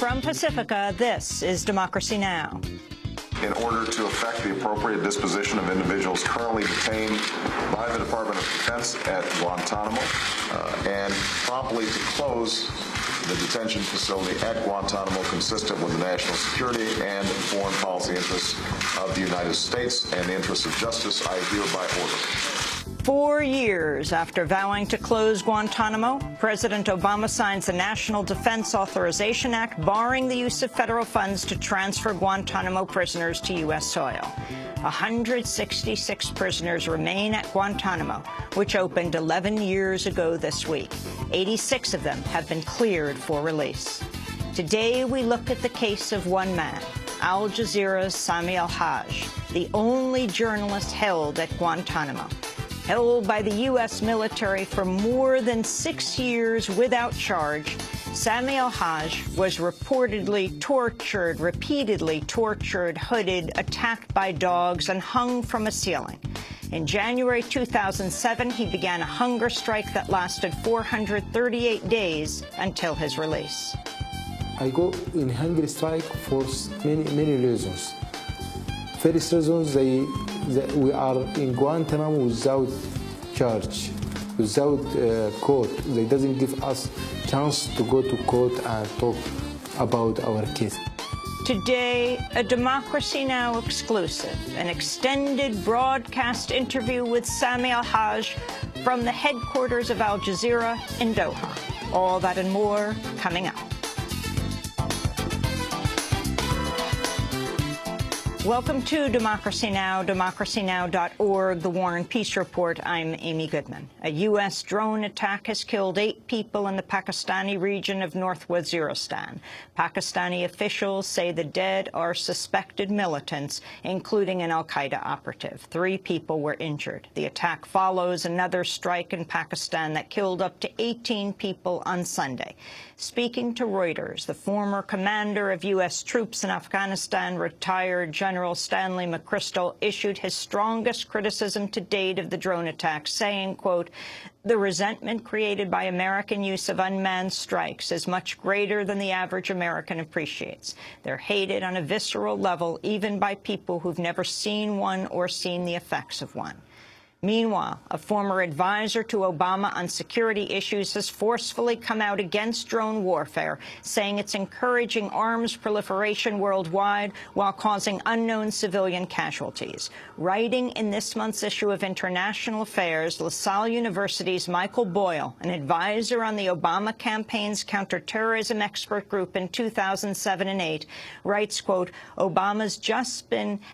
From Pacifica, this is Democracy Now! In order to effect the appropriate disposition of individuals currently detained by the Department of Defense at Guantanamo, and promptly to close the detention facility at Guantanamo consistent with the national security and foreign policy interests of the United States and the interests of justice, I hereby order. 4 years after vowing to close Guantanamo, President Obama signs the National Defense Authorization Act, barring the use of federal funds to transfer Guantanamo prisoners to U.S. soil. 166 prisoners remain at Guantanamo, which opened 11 years ago this week. 86 of them have been cleared for release. Today, we look at the case of one man, Al Jazeera's Sami al-Haj, the only journalist held at Guantanamo. Held by the U.S. military for more than 6 years without charge, Sami al-Haj was reportedly tortured, repeatedly tortured, hooded, attacked by dogs, and hung from a ceiling. In January 2007, he began a hunger strike that lasted 438 days until his release. I go in hunger strike for many reasons. First reason, we are in Guantanamo without charge, without court. They doesn't give us chance to go to court and talk about our case. Today, a Democracy Now! Exclusive, an extended broadcast interview with Sami al-Haj from the headquarters of Al Jazeera in Doha. All that and more coming up. Welcome to Democracy Now!, democracynow.org, the War and Peace Report. I'm Amy Goodman. A U.S. drone attack has killed 8 people in the Pakistani region of North Waziristan. Pakistani officials say the dead are suspected militants, including an al-Qaeda operative. 3 people were injured. The attack follows another strike in Pakistan that killed up to 18 people on Sunday. Speaking to Reuters, the former commander of U.S. troops in Afghanistan, retired General Stanley McChrystal, issued his strongest criticism to date of the drone attack, saying, quote, "The resentment created by American use of unmanned strikes is much greater than the average American appreciates. They're hated on a visceral level, even by people who've never seen one or seen the effects of one." Meanwhile, a former advisor to Obama on security issues has forcefully come out against drone warfare, saying it's encouraging arms proliferation worldwide while causing unknown civilian casualties. Writing in this month's issue of International Affairs, LaSalle University's Michael Boyle, an advisor on the Obama campaign's counterterrorism expert group in 2007 and 2008, writes, quote, "Obama's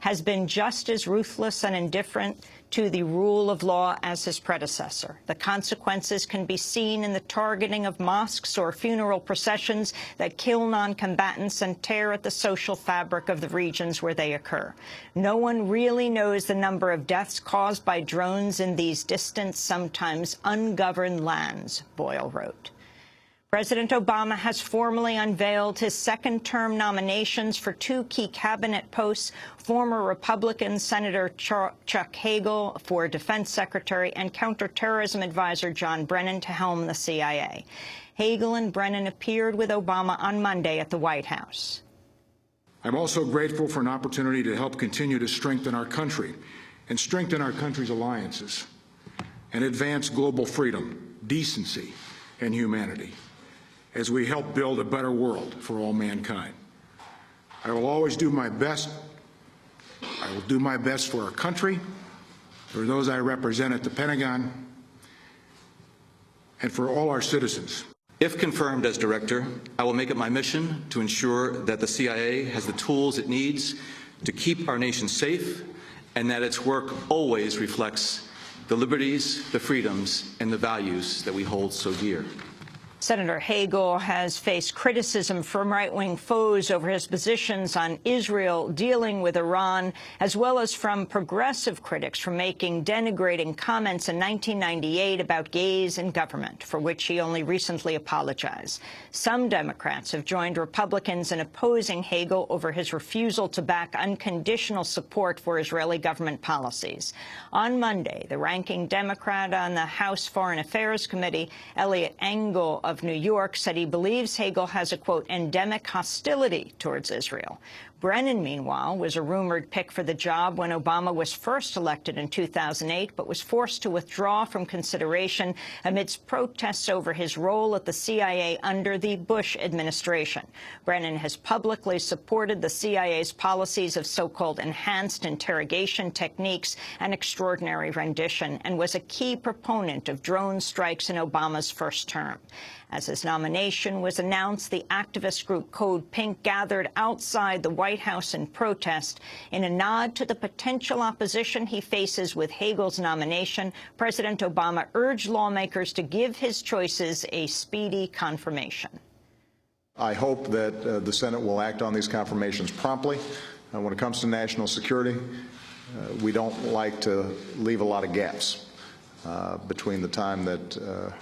has been just as ruthless and indifferent to the rule of law as his predecessor. The consequences can be seen in the targeting of mosques or funeral processions that kill non-combatants and tear at the social fabric of the regions where they occur. No one really knows the number of deaths caused by drones in these distant, sometimes ungoverned lands," Boyle wrote. President Obama has formally unveiled his second-term nominations for 2 key cabinet posts, former Republican Senator Chuck Hagel for Defense Secretary and Counterterrorism Advisor John Brennan to helm the CIA. Hagel and Brennan appeared with Obama on Monday at the White House. I'm also grateful for an opportunity to help continue to strengthen our country and strengthen our country's alliances and advance global freedom, decency, and humanity as we help build a better world for all mankind. I will always do my best. I will do my best for our country, for those I represent at the Pentagon, and for all our citizens. If confirmed as director, I will make it my mission to ensure that the CIA has the tools it needs to keep our nation safe and that its work always reflects the liberties, the freedoms, and the values that we hold so dear. Senator Hagel has faced criticism from right-wing foes over his positions on Israel dealing with Iran, as well as from progressive critics for making denigrating comments in 1998 about gays in government, for which he only recently apologized. Some Democrats have joined Republicans in opposing Hagel over his refusal to back unconditional support for Israeli government policies. On Monday, the ranking Democrat on the House Foreign Affairs Committee, Eliot Engel, of New York said he believes Hagel has a, quote, endemic hostility towards Israel. Brennan, meanwhile, was a rumored pick for the job when Obama was first elected in 2008, but was forced to withdraw from consideration amidst protests over his role at the CIA under the Bush administration. Brennan has publicly supported the CIA's policies of so-called enhanced interrogation techniques and extraordinary rendition, and was a key proponent of drone strikes in Obama's first term. As his nomination was announced, the activist group Code Pink gathered outside the White House in protest. In a nod to the potential opposition he faces with Hagel's nomination, President Obama urged lawmakers to give his choices a speedy confirmation. I hope that the Senate will act on these confirmations promptly. When it comes to national security, we don't like to leave a lot of gaps between the time that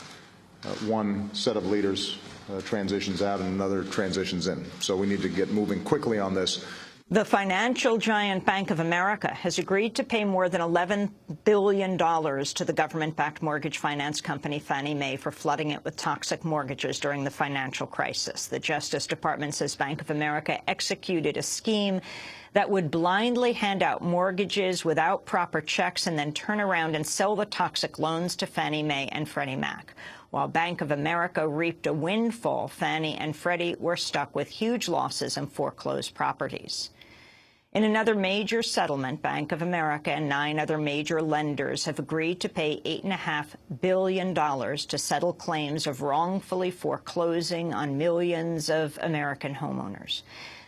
one set of leaders transitions out and another transitions in. So we need to get moving quickly on this. The financial giant Bank of America has agreed to pay more than $11 billion to the government-backed mortgage finance company Fannie Mae for flooding it with toxic mortgages during the financial crisis. The Justice Department says Bank of America executed a scheme that would blindly hand out mortgages without proper checks and then turn around and sell the toxic loans to Fannie Mae and Freddie Mac. While Bank of America reaped a windfall, Fannie and Freddie were stuck with huge losses and foreclosed properties. In another major settlement, Bank of America and 9 other major lenders have agreed to pay $8.5 billion to settle claims of wrongfully foreclosing on millions of American homeowners.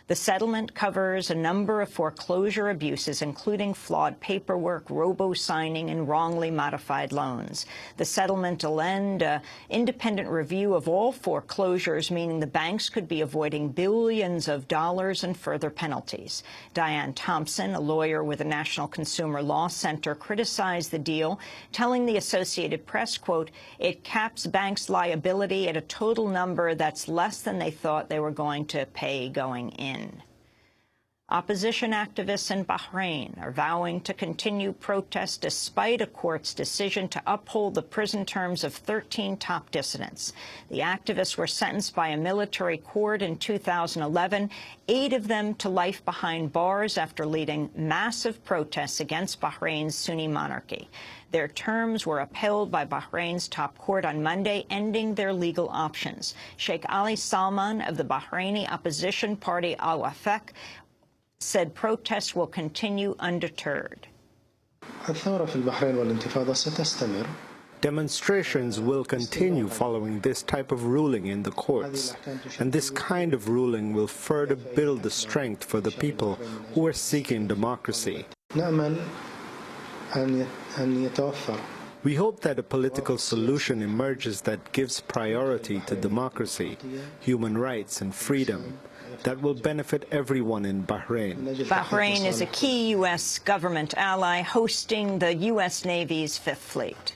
The settlement covers a number of foreclosure abuses, including flawed paperwork, robo-signing, and wrongly modified loans. The settlement will end an independent review of all foreclosures, meaning the banks could be avoiding billions of dollars in further penalties. Diane Thompson, a lawyer with the National Consumer Law Center, criticized the deal, telling the Associated Press, quote, "It caps banks' liability at a total number that's less than they thought they were going to pay going in." Opposition activists in Bahrain are vowing to continue protests despite a court's decision to uphold the prison terms of 13 top dissidents. The activists were sentenced by a military court in 2011, 8 of them to life behind bars after leading massive protests against Bahrain's Sunni monarchy. Their terms were upheld by Bahrain's top court on Monday, ending their legal options. Sheikh Ali Salman of the Bahraini opposition party Al-Wafaq said protests will continue undeterred. Demonstrations will continue following this type of ruling in the courts, and this kind of ruling will further build the strength for the people who are seeking democracy. We hope that a political solution emerges that gives priority to democracy, human rights, and freedom that will benefit everyone in Bahrain. Bahrain is a key U.S. government ally, hosting the U.S. Navy's Fifth Fleet.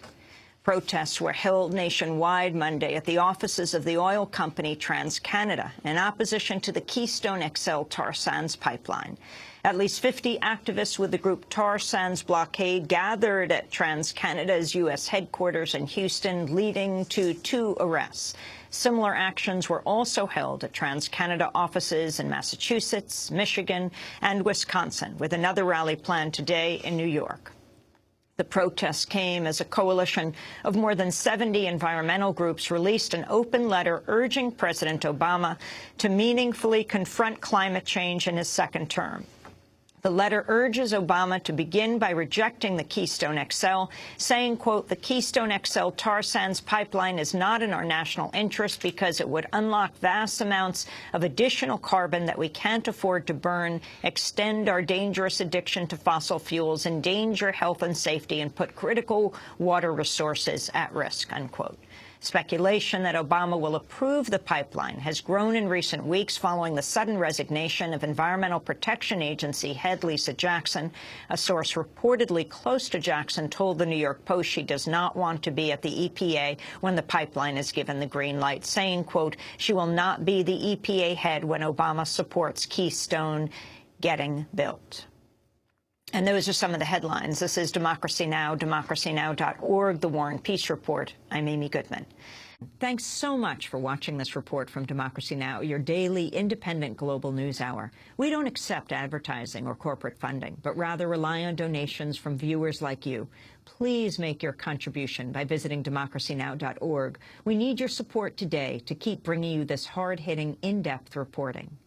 Protests were held nationwide Monday at the offices of the oil company TransCanada in opposition to the Keystone XL tar sands pipeline. At least 50 activists with the group Tar Sands Blockade gathered at TransCanada's U.S. headquarters in Houston, leading to 2 arrests. Similar actions were also held at TransCanada offices in Massachusetts, Michigan, and Wisconsin, with another rally planned today in New York. The protests came as a coalition of more than 70 environmental groups released an open letter urging President Obama to meaningfully confront climate change in his second term. The letter urges Obama to begin by rejecting the Keystone XL, saying, quote, "The Keystone XL tar sands pipeline is not in our national interest because it would unlock vast amounts of additional carbon that we can't afford to burn, extend our dangerous addiction to fossil fuels, endanger health and safety, and put critical water resources at risk," unquote. Speculation that Obama will approve the pipeline has grown in recent weeks following the sudden resignation of Environmental Protection Agency head Lisa Jackson. A source reportedly close to Jackson told the New York Post she does not want to be at the EPA when the pipeline is given the green light, saying, quote, "She will not be the EPA head when Obama supports Keystone getting built." And those are some of the headlines. This is Democracy Now!, democracynow.org, The War and Peace Report. I'm Amy Goodman. Thanks so much for watching this report from Democracy Now!, your daily independent global news hour. We don't accept advertising or corporate funding, but rather rely on donations from viewers like you. Please make your contribution by visiting democracynow.org. We need your support today to keep bringing you this hard-hitting, in-depth reporting.